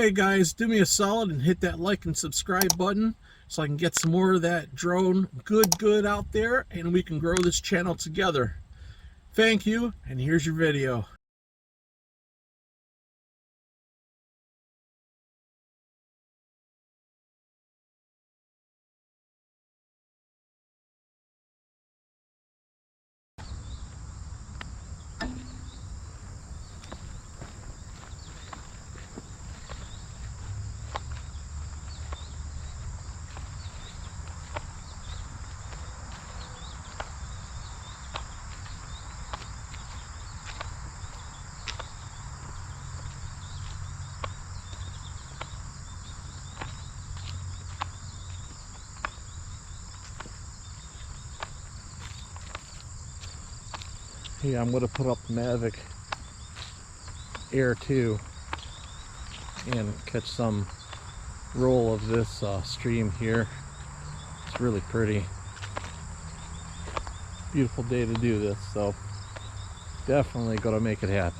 Hey guys, do me a solid and hit that like and subscribe button so I can get some more of that drone good out there and we can grow this channel together. Thank you, and here's your video. Yeah, I'm going to put up the Mavic Air 2 and catch some roll of this stream here. It's really pretty. Beautiful day to do this, so definitely going to make it happen.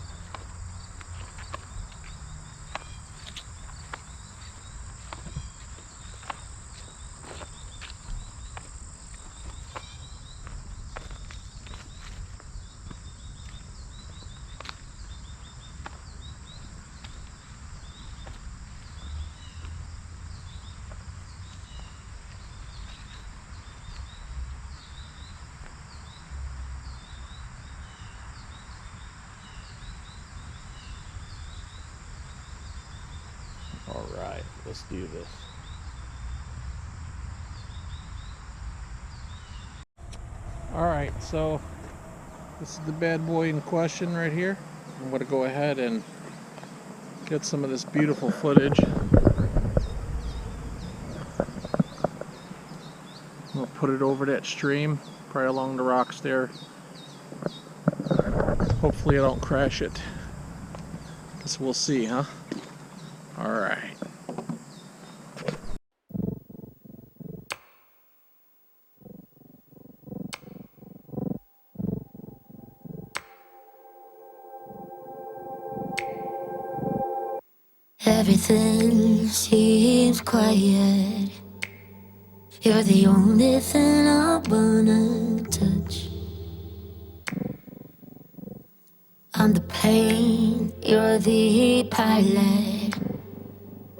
All right, let's do this. All right, so this is the bad boy in question right here. I'm going to go ahead and get some of this beautiful footage. We'll put it over that stream, probably along the rocks there. Hopefully I don't crash it. Guess we'll see, huh? All right. Everything seems quiet. You're the only thing I wanna touch. I'm the plane, you're the pilot.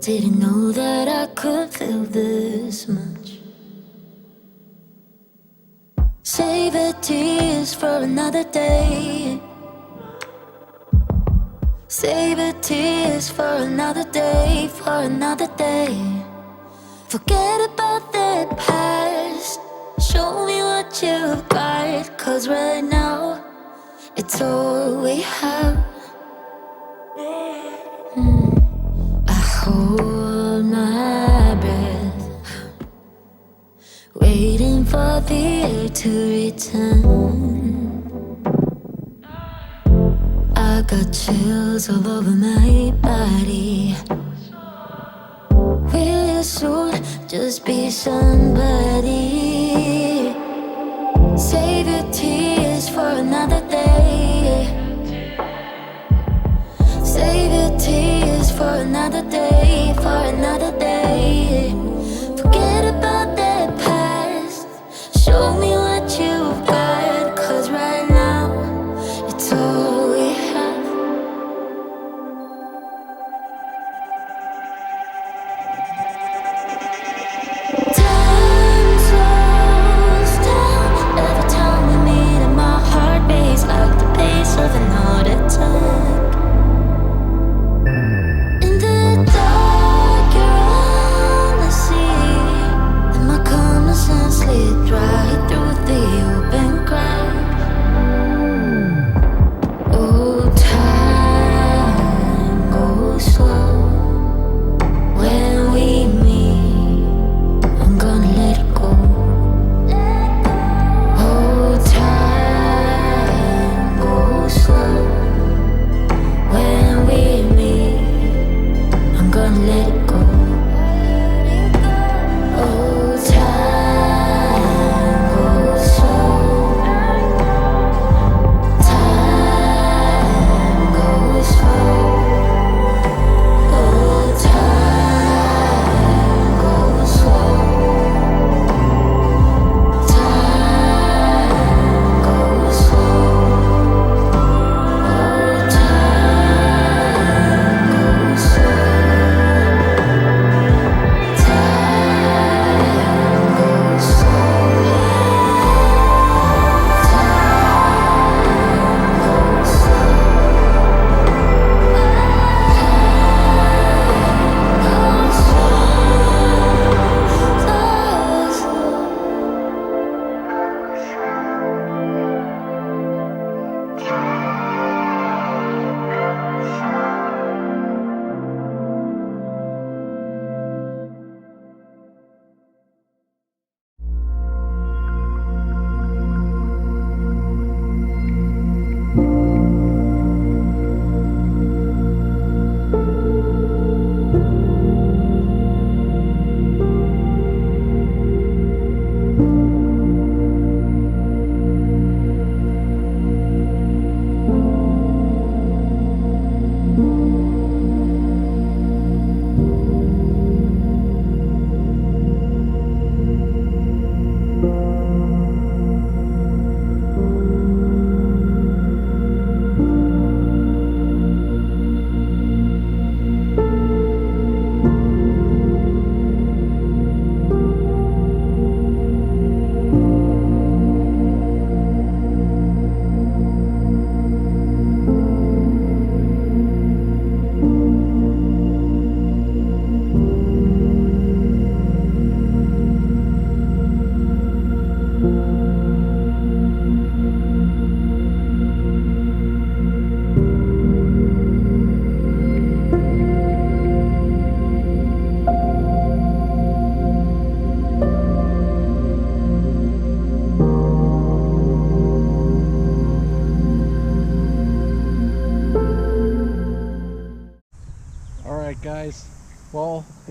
Didn't know that I could feel this much. Save the tears for another day. Save the tears for another day, for another day. Forget about the past. Show me what you've got, 'cause right now it's all we have. I hold my breath, waiting for the air to return. I got chills all over my body. Will you soon just be somebody? Save your tears for another day. Save your tears for another day, for another day. Forget about the past. Show me what you've got, 'cause right now it's all we have. Time slows down every time we meet, and my heart beats like the pace of an heart attack. In the dark, you're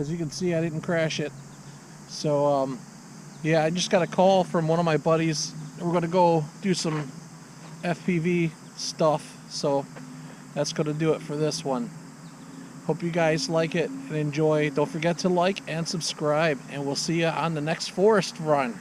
As you can see, I didn't crash it. So yeah, I just got a call from one of my buddies. We're gonna go do some FPV stuff, so that's gonna do it for this one. Hope you guys like it and enjoy. Don't forget to like and subscribe, and we'll see you on the next forest run.